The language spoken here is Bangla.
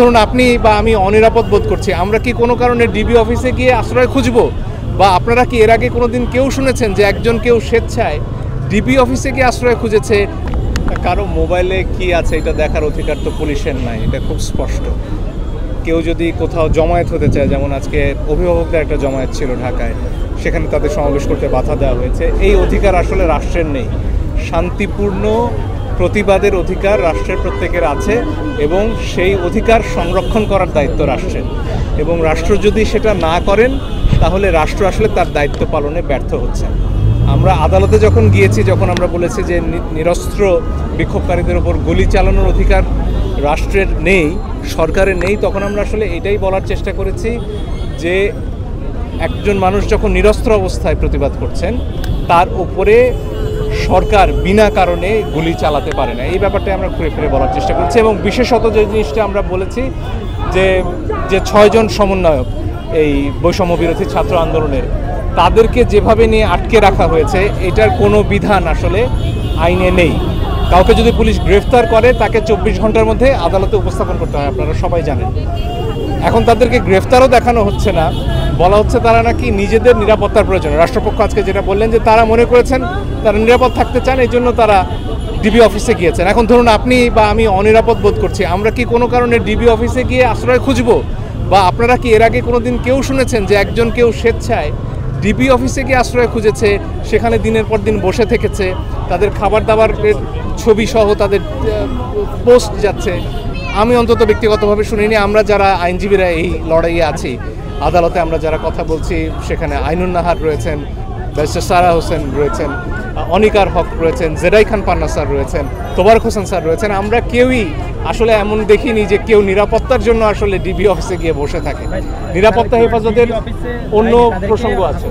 ধরুন আপনি বা আমি অনিরাপদ বোধ করছি, আমরা কি কোনো কারণে ডিবি অফিসে গিয়ে আশ্রয় খুঁজবো? বা আপনারা কি এর আগে কোনোদিন কেউ শুনেছেন যে একজন কেউ স্বেচ্ছায় ডিবি অফিসে গিয়ে আশ্রয় খুঁজেছে? কারো মোবাইলে কি আছে এটা দেখার অধিকার তো পুলিশের নাই, এটা খুব স্পষ্ট। কেউ যদি কোথাও জমায়েত হতে চায়, যেমন আজকে অভিভাবকদের একটা জমায়েত ছিল ঢাকায়, সেখানে তাদের সমাবেশ করতে বাধা দেওয়া হয়েছে। এই অধিকার আসলে রাষ্ট্রের নেই। শান্তিপূর্ণ প্রতিবাদের অধিকার রাষ্ট্রের প্রত্যেকের আছে এবং সেই অধিকার সংরক্ষণ করার দায়িত্ব রাষ্ট্রের। এবং রাষ্ট্র যদি সেটা না করেন তাহলে রাষ্ট্র আসলে তার দায়িত্ব পালনে ব্যর্থ হচ্ছে। আমরা আদালতে যখন গিয়েছি, যখন আমরা বলেছি যে নিরস্ত্র বিক্ষোভকারীদের উপর গুলি চালানোর অধিকার রাষ্ট্রের নেই, সরকারের নেই, তখন আমরা আসলে এটাই বলার চেষ্টা করেছি যে একজন মানুষ যখন নিরস্ত্র অবস্থায় প্রতিবাদ করছেন তার উপরে সরকার বিনা কারণে গুলি চালাতে পারে না। এই ব্যাপারটা আমরা ঘুরে ফিরে বলার চেষ্টা করছি। এবং বিশেষত যে জিনিসটা আমরা বলেছি যে 6 জন সমন্বয়ক এই বৈষম্য বিরোধী ছাত্র আন্দোলনের, তাদেরকে যেভাবে নিয়ে আটকে রাখা হয়েছে এটার কোনো বিধান আসলে আইনে নেই। কাউকে যদি পুলিশ গ্রেফতার করে তাকে 24 ঘন্টার মধ্যে আদালতে উপস্থাপন করতে হয়, আপনারা সবাই জানেন। এখন তাদেরকে গ্রেফতারও দেখানো হচ্ছে না, বলা হচ্ছে তারা নাকি নিজেদের নিরাপত্তার প্রয়োজন। রাষ্ট্রপক্ষ আজকে যেটা বললেন যে তারা মনে করেছেন তারা নিরাপদ থাকতে চান, এই জন্য তারা ডিবি অফিসে গিয়েছেন। এখন ধরুন আপনি বা আমি অনিরাপদ বোধ করছি, আমরা কি কোনো কারণে ডিবি অফিসে গিয়ে আশ্রয় খুঁজবো? বা আপনারা কি এর আগে কোনোদিন কেউ শুনেছেন যে একজন কেউ স্বেচ্ছায় ডিবি অফিসে গিয়ে আশ্রয় খুঁজেছে, সেখানে দিনের পর দিন বসে থেকেছে, তাদের খাবার দাবারের ছবি সহ তাদের পোস্ট যাচ্ছে? আমি অন্তত ব্যক্তিগতভাবে শুনিনি। আমরা যারা আইনজীবীরা এই লড়াইয়ে আছি, আদালতে আমরা যারা কথা বলছি, সেখানে আইনুন নাহার রয়েছেন, ব্যারিস্টার সারা হোসেন রয়েছেন, অনিকার হক রয়েছেন, জেডাই খান পান্না স্যার রয়েছেন, তোবারক হোসেন স্যার রয়েছেন, আমরা কেউই আসলে এমন দেখিনি যে কেউ নিরাপত্তার জন্য আসলে ডিবি অফিসে গিয়ে বসে থাকে। নিরাপত্তা হেফাজতের অন্য প্রসঙ্গ আছে।